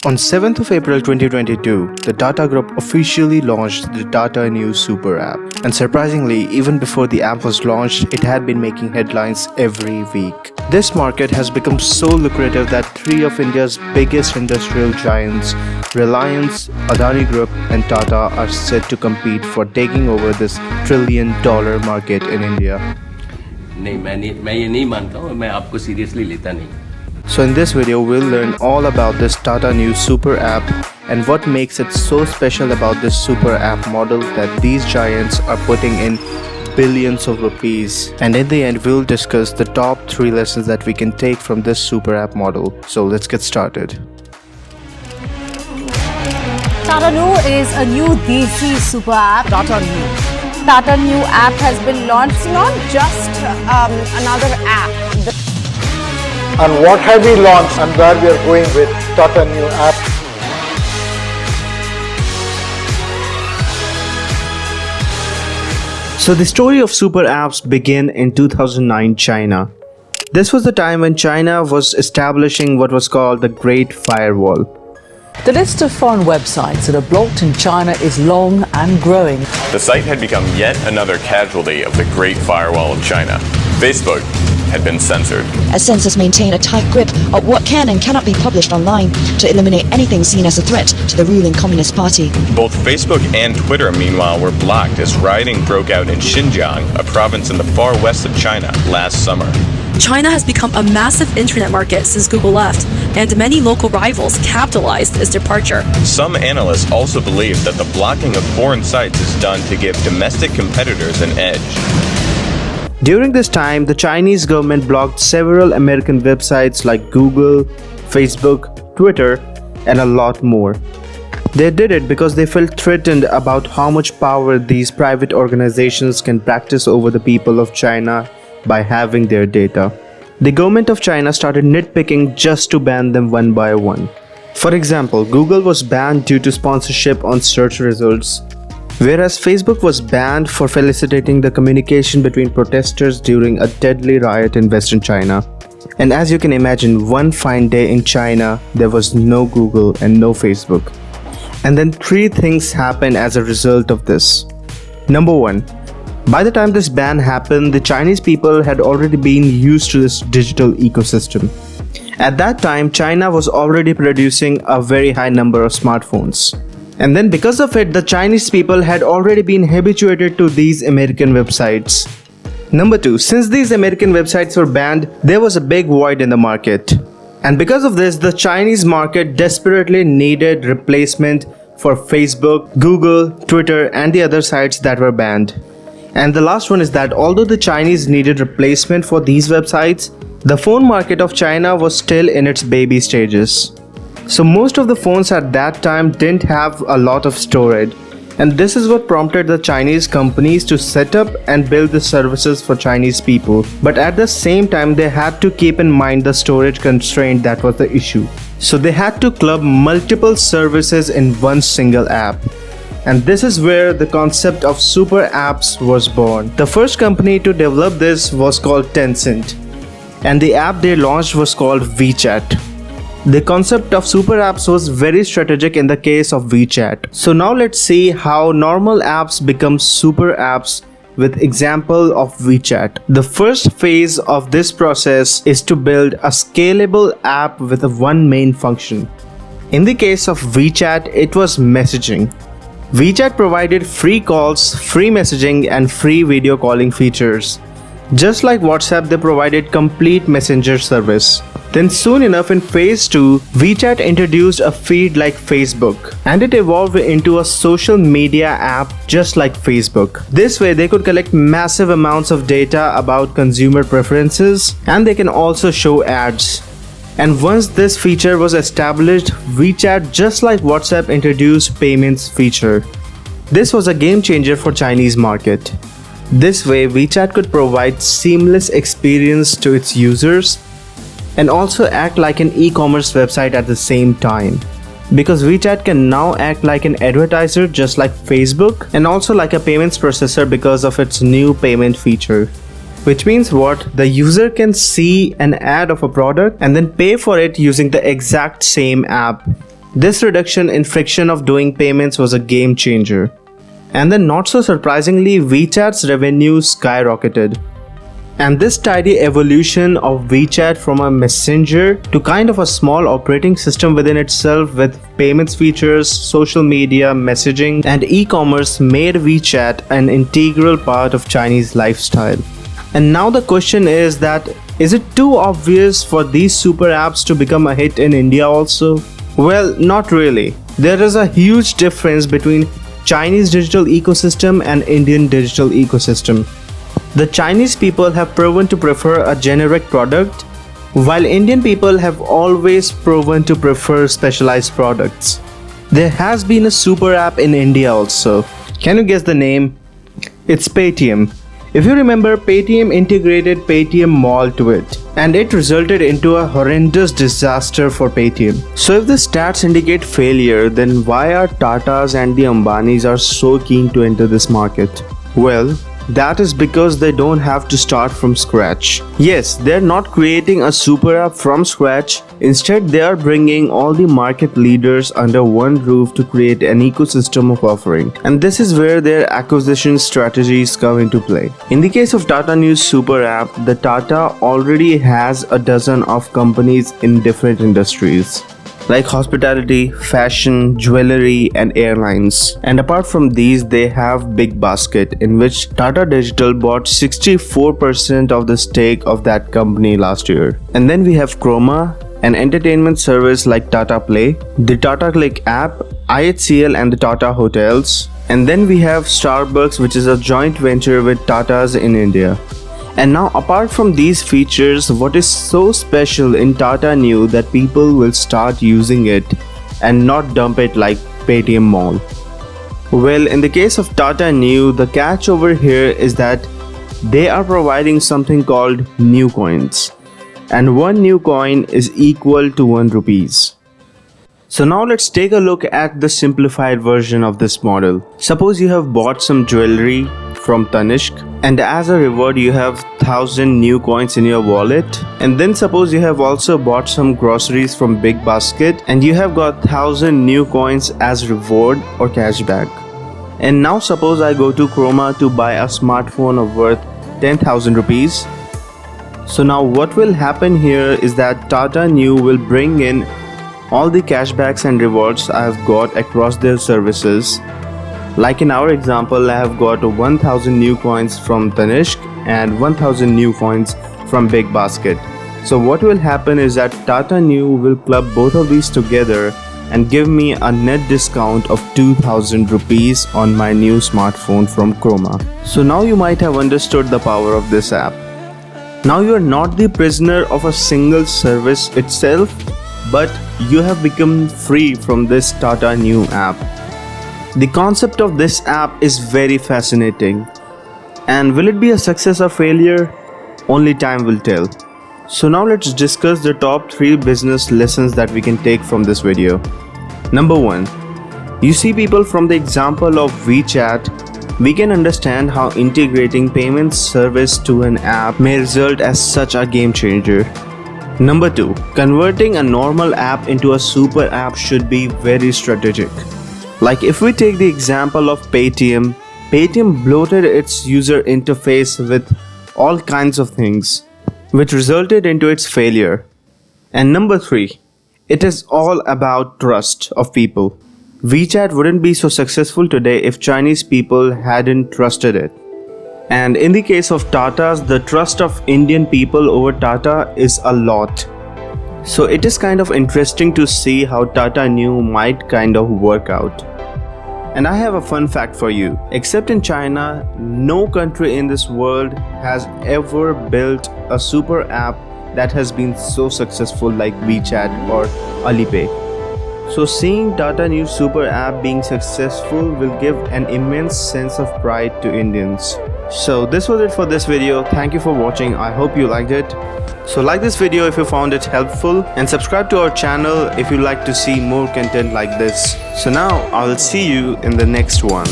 On 7th of April 2022, the Tata Group officially launched the Tata Neu Super App. And surprisingly, even before the app was launched, it had been making headlines every week. This market has become so lucrative that three of India's biggest industrial giants, Reliance, Adani Group and Tata, are set to compete for taking over this $1 trillion market in India. नहीं मैं ये नहीं मानता हूँ मैं आपको seriously लेता नहीं. So in this video, we'll learn all about this Tata New Super App and what makes it so special about this super app model that these giants are putting in billions of rupees. And in the end, we'll discuss the top 3 lessons that we can take from this super app model. So let's get started. Tata Neu is a new Desi super app. Tata Neu. Tata New app has been launched, not just another app. And what have we launched and where we are going with Tata New app. So the story of super apps began in 2009 China. This was the time when China was establishing what was called the Great Firewall. The list of foreign websites that are blocked in China is long and growing. The site had become yet another casualty of the Great Firewall of China. Facebook had been censored. As censors maintain a tight grip of what can and cannot be published online to eliminate anything seen as a threat to the ruling Communist Party. Both Facebook and Twitter, meanwhile, were blocked as rioting broke out in Xinjiang, a province in the far west of China, last summer. China has become a massive internet market since Google left, and many local rivals capitalized its departure. Some analysts also believe that the blocking of foreign sites is done to give domestic competitors an edge. During this time, the Chinese government blocked several American websites like Google, Facebook, Twitter, and a lot more. They did it because they felt threatened about how much power these private organizations can practice over the people of China by having their data. The government of China started nitpicking just to ban them one by one. For example, Google was banned due to sponsorship on search results, whereas Facebook was banned for facilitating the communication between protesters during a deadly riot in Western China. And as you can imagine, one fine day in China, there was no Google and no Facebook. And then 3 things happened as a result of this. Number 1. By the time this ban happened, the Chinese people had already been used to this digital ecosystem. At that time, China was already producing a very high number of smartphones. And then because of it, the Chinese people had already been habituated to these American websites. Number 2, since these American websites were banned, there was a big void in the market. And because of this, the Chinese market desperately needed replacement for Facebook, Google, Twitter, and the other sites that were banned. And the last one is that although the Chinese needed replacement for these websites, the phone market of China was still in its baby stages. So most of the phones at that time didn't have a lot of storage, and this is what prompted the Chinese companies to set up and build the services for Chinese people. But at the same time, they had to keep in mind the storage constraint that was the issue. So they had to club multiple services in one single app. And this is where the concept of super apps was born. The first company to develop this was called Tencent, and the app they launched was called Wechat. The concept of super apps was very strategic in the case of Wechat. So now let's see how normal apps become super apps with example of Wechat. The first phase of this process is to build a scalable app with one main function. In the case of Wechat, it was messaging. Wechat provided free calls, free messaging, and free video calling features. Just like WhatsApp, they provided complete messenger service. Then soon enough in phase 2, Wechat introduced a feed like Facebook, and it evolved into a social media app just like Facebook. This way they could collect massive amounts of data about consumer preferences, and they can also show ads. And once this feature was established, Wechat, just like WhatsApp, introduced payments feature. This was a game changer for Chinese market. This way, Wechat could provide seamless experience to its users and also act like an e-commerce website at the same time. Because Wechat can now act like an advertiser just like Facebook, and also like a payments processor because of its new payment feature. Which means what? The user can see an ad of a product and then pay for it using the exact same app. This reduction in friction of doing payments was a game changer. And then not so surprisingly, Wechat's revenue skyrocketed. And this tidy evolution of Wechat from a messenger to kind of a small operating system within itself with payments features, social media, messaging, and e-commerce made Wechat an integral part of Chinese lifestyle. And now the question is that, is it too obvious for these super apps to become a hit in India also? Well, not really. There is a huge difference between Chinese digital ecosystem and Indian digital ecosystem. The Chinese people have proven to prefer a generic product, while Indian people have always proven to prefer specialized products. There has been a super app in India also. Can you guess the name? It's Paytm. If you remember, Paytm integrated Paytm Mall to it, and it resulted into a horrendous disaster for Paytm. So if the stats indicate failure, then why are Tatas and the Ambanis are so keen to enter this market? Well, that is because they don't have to start from scratch. Yes, they're not creating a super app from scratch. Instead, they are bringing all the market leaders under one roof to create an ecosystem of offering. And this is where their acquisition strategies come into play. In the case of Tata New's super app, the Tata already has a dozen of companies in different industries, like hospitality, fashion, jewelry, and airlines. And apart from these, they have Big Basket, in which Tata Digital bought 64% of the stake of that company last year. And then we have Chroma, an entertainment service like Tata Play, the Tata Click app, IHCL and the Tata Hotels. And then we have Starbucks, which is a joint venture with Tatas in India. And now, apart from these features, what is so special in Tata Neu that people will start using it and not dump it like Paytm Mall? Well, in the case of Tata Neu, the catch over here is that they are providing something called Neu Coins. And one Neu Coin is equal to 1 rupees. So now let's take a look at the simplified version of this model. Suppose you have bought some jewelry from Tanishq, and as a reward you have 1000 Neu Coins in your wallet. And then suppose you have also bought some groceries from Big Basket, and you have got 1000 Neu Coins as reward or cashback. And now suppose I go to Chroma to buy a smartphone of worth 10,000 rupees. So now what will happen here is that Tata Neu will bring in all the cashbacks and rewards I have got across their services. Like in our example, I have got 1000 Neu Coins from Tanishq and 1000 Neu Coins from Big Basket. So what will happen is that Tata Neu will club both of these together and give me a net discount of 2000 rupees on my new smartphone from Chroma. So now you might have understood the power of this app. Now you are not the prisoner of a single service itself, but you have become free from this Tata Neu app. The concept of this app is very fascinating. And will it be a success or failure? Only time will tell. So now let's discuss the top 3 business lessons that we can take from this video. Number 1. You see people from the example of Wechat, we can understand how integrating payments service to an app may result as such a game changer. Number 2. Converting a normal app into a super app should be very strategic. Like if we take the example of Paytm, Paytm bloated its user interface with all kinds of things, which resulted into its failure. And number 3, it is all about trust of people. Wechat wouldn't be so successful today if Chinese people hadn't trusted it. And in the case of Tatas, the trust of Indian people over Tata is a lot. So it is kind of interesting to see how Tata Neu might kind of work out. And I have a fun fact for you. Except in China, no country in this world has ever built a super app that has been so successful like Wechat or Alipay. So seeing Tata Neu super app being successful will give an immense sense of pride to Indians. So this was it for this video. Thank you for watching. I hope you liked it. So like this video if you found it helpful, and subscribe to our channel if you like to see more content like this. So now I'll see you in the next one.